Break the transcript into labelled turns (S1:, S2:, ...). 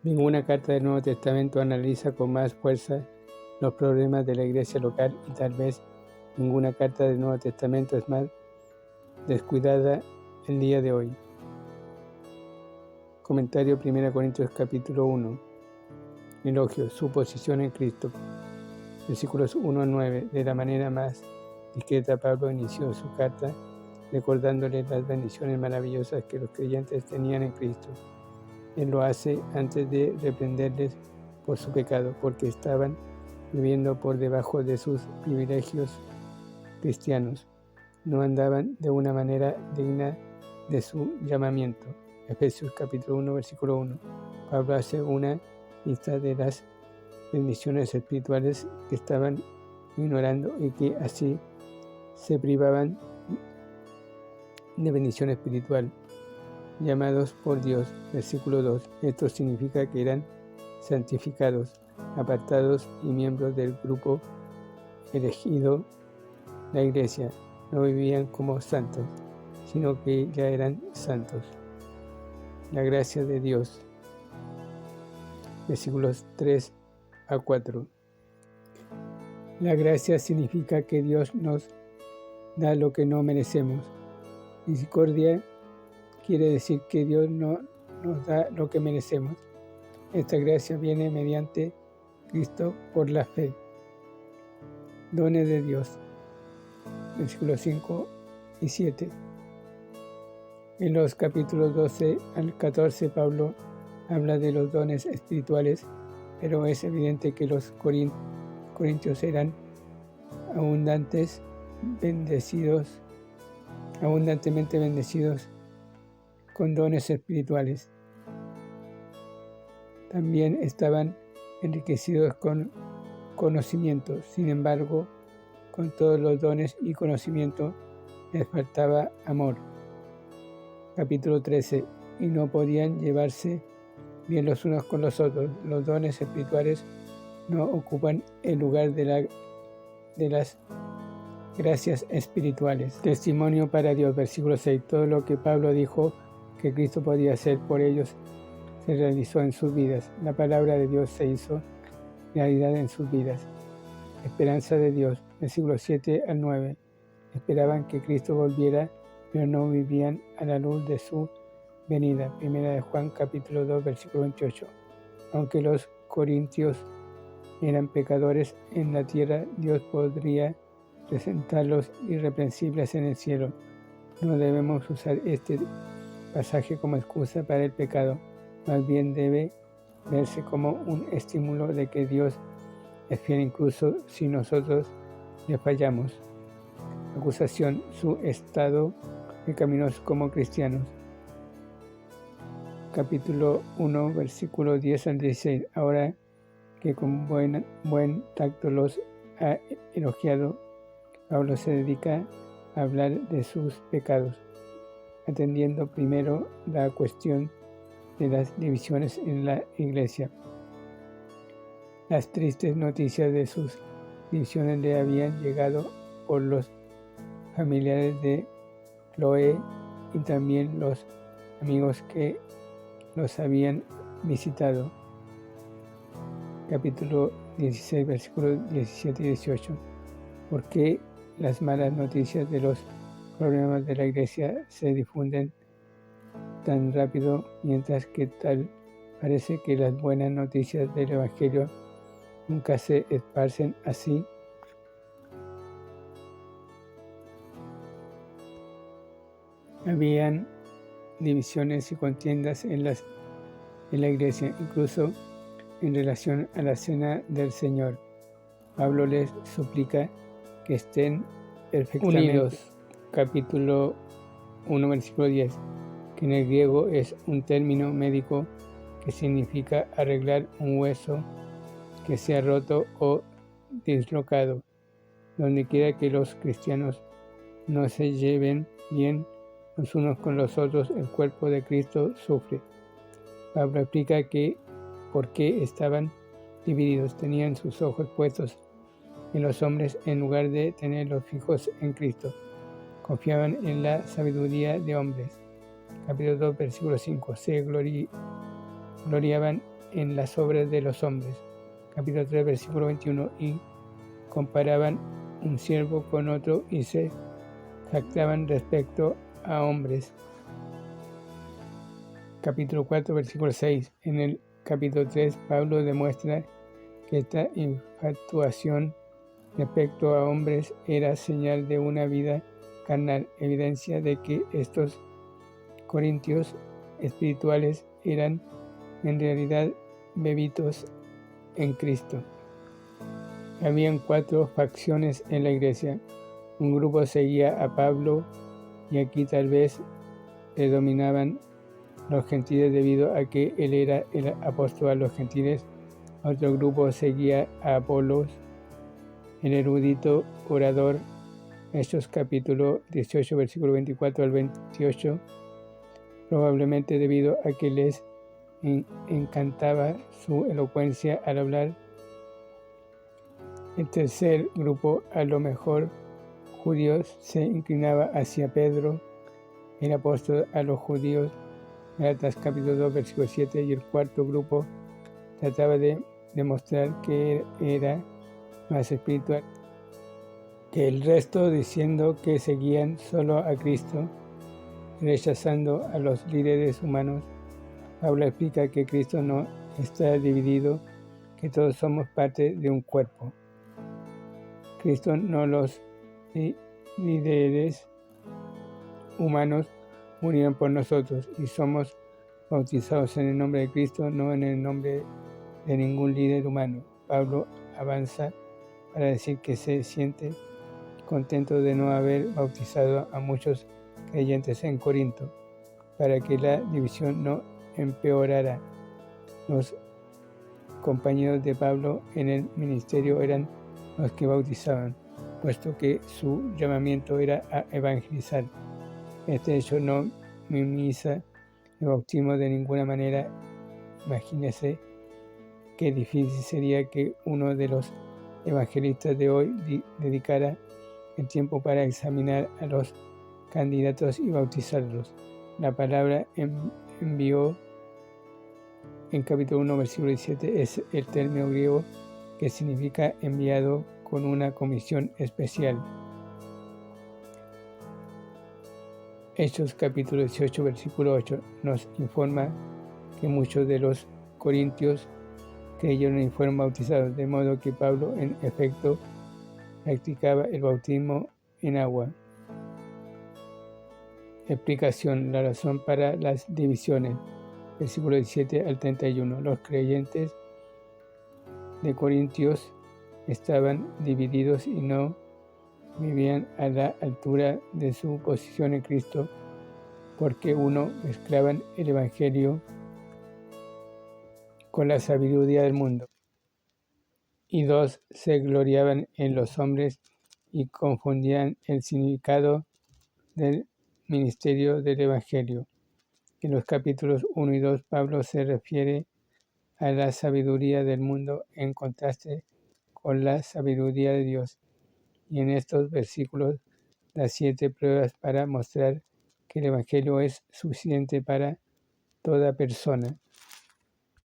S1: Ninguna carta del Nuevo Testamento analiza con más fuerza los problemas de la iglesia local y tal vez ninguna carta del Nuevo Testamento es más descuidada el día de hoy. Comentario 1 Corintios capítulo 1. Elogio, su posición en Cristo. Versículos 1 al 9. De la manera más discreta, Pablo inició su carta recordándoles las bendiciones maravillosas que los creyentes tenían en Cristo. Él lo hace antes de reprenderles por su pecado, porque estaban viviendo por debajo de sus privilegios cristianos. No andaban de una manera digna de su llamamiento. Efesios capítulo 1, versículo 1. Pablo hace una lista de las bendiciones espirituales que estaban ignorando y que así se privaban de bendición espiritual, llamados por Dios. Versículo 2. Esto significa que eran santificados, apartados y miembros del grupo elegido, la iglesia. No vivían como santos, sino que ya eran santos. La gracia de Dios. Versículos 3 a 4. La gracia significa que Dios nos da lo que no merecemos. Misericordia quiere decir que Dios no nos da lo que merecemos. Esta gracia viene mediante Cristo por la fe. Dones de Dios. Versículos 5 y 7. En los capítulos 12 al 14, Pablo habla de los dones espirituales, pero es evidente que los corintios eran abundantemente bendecidos con dones espirituales. También estaban enriquecidos con conocimiento. Sin embargo, con todos los dones y conocimiento les faltaba amor. Capítulo 13. Y no podían llevarse bien los unos con los otros. Los dones espirituales no ocupan el lugar de las gracias espirituales. Testimonio para Dios. Versículo 6. Todo lo que Pablo dijo que Cristo podía hacer por ellos se realizó en sus vidas. La palabra de Dios se hizo realidad en sus vidas. Esperanza de Dios. Versículos 7 al 9. Esperaban que Cristo volviera, pero no vivían a la luz de su venida. Primera de Juan capítulo 2, versículo 28. Aunque los corintios eran pecadores en la tierra, Dios podría presentarlos irreprensibles en el cielo. No debemos usar este pasaje como excusa para el pecado, más bien debe verse como un estímulo de que Dios es fiel incluso si nosotros le fallamos. Acusación, su estado pecaminoso como cristianos. Capítulo 1, versículo 10 al 16. Ahora que con buen tacto los ha elogiado, Pablo se dedica a hablar de sus pecados, atendiendo primero la cuestión de las divisiones en la iglesia. Las tristes noticias de sus divisiones le habían llegado por los familiares de Chloe y también los amigos que los habían visitado. Capítulo 16, versículos 17 y 18. ¿Por qué las malas noticias de los problemas de la iglesia se difunden tan rápido, mientras que tal parece que las buenas noticias del Evangelio nunca se esparcen así? Habían divisiones y contiendas en la iglesia, incluso en relación a la cena del Señor. Pablo les suplica que estén perfectamente unidos. Capítulo 1, versículo 10, que en el griego es un término médico que significa arreglar un hueso que se ha roto o dislocado. Donde quiera que los cristianos no se lleven bien los unos con los otros, el cuerpo de Cristo sufre. Pablo explica que por qué estaban divididos. Tenían sus ojos puestos en los hombres en lugar de tenerlos fijos en Cristo. Confiaban en la sabiduría de hombres. Capítulo 2, versículo 5. Se gloriaban en las obras de los hombres. Capítulo 3, versículo 21. Y comparaban un siervo con otro y se jactaban respecto a hombres. Capítulo 4, versículo 6. En el capítulo 3, Pablo demuestra que esta infatuación respecto a hombres era señal de una vida carnal, evidencia de que estos corintios espirituales eran en realidad bebitos en Cristo. Habían 4 facciones en la iglesia. Un grupo seguía a Pablo y aquí tal vez predominaban los gentiles debido a que él era el apóstol a los gentiles. Otro grupo seguía a Apolos, el erudito orador. Hechos capítulo 18, versículo 24 al 28, probablemente debido a que les encantaba su elocuencia al hablar. El tercer grupo, a lo mejor judíos, se inclinaba hacia Pedro, el apóstol a los judíos, Gálatas capítulo 2, versículo 7, y el cuarto grupo trataba de demostrar que era más espiritual que el resto, diciendo que seguían solo a Cristo, rechazando a los líderes humanos. Pablo explica que Cristo no está dividido, que todos somos parte de un cuerpo. Cristo, no los líderes humanos, murieron por nosotros y somos bautizados en el nombre de Cristo, no en el nombre de ningún líder humano. Pablo avanza para decir que se siente contento de no haber bautizado a muchos creyentes en Corinto, para que la división no empeorara. Los compañeros de Pablo en el ministerio eran los que bautizaban, puesto que su llamamiento era a evangelizar. Este hecho no minimiza el bautismo de ninguna manera. Imagínese qué difícil sería que uno de los evangelistas de hoy dedicara el tiempo para examinar a los candidatos y bautizarlos. La palabra envió en capítulo 1, versículo 17 es el término griego que significa enviado con una comisión especial. Hechos capítulo 18, versículo 8 nos informa que muchos de los corintios creyeron y fueron bautizados, de modo que Pablo en efecto practicaba el bautismo en agua. Explicación: la razón para las divisiones. Versículo 17 al 31. Los creyentes de Corintios estaban divididos y no vivían a la altura de su posición en Cristo, porque uno, mezclaban el Evangelio con la sabiduría del mundo, y dos, se gloriaban en los hombres y confundían el significado del ministerio del Evangelio. En los capítulos 1 y 2, Pablo se refiere a la sabiduría del mundo en contraste con la sabiduría de Dios. Y en estos versículos da 7 pruebas para mostrar que el Evangelio es suficiente para toda persona.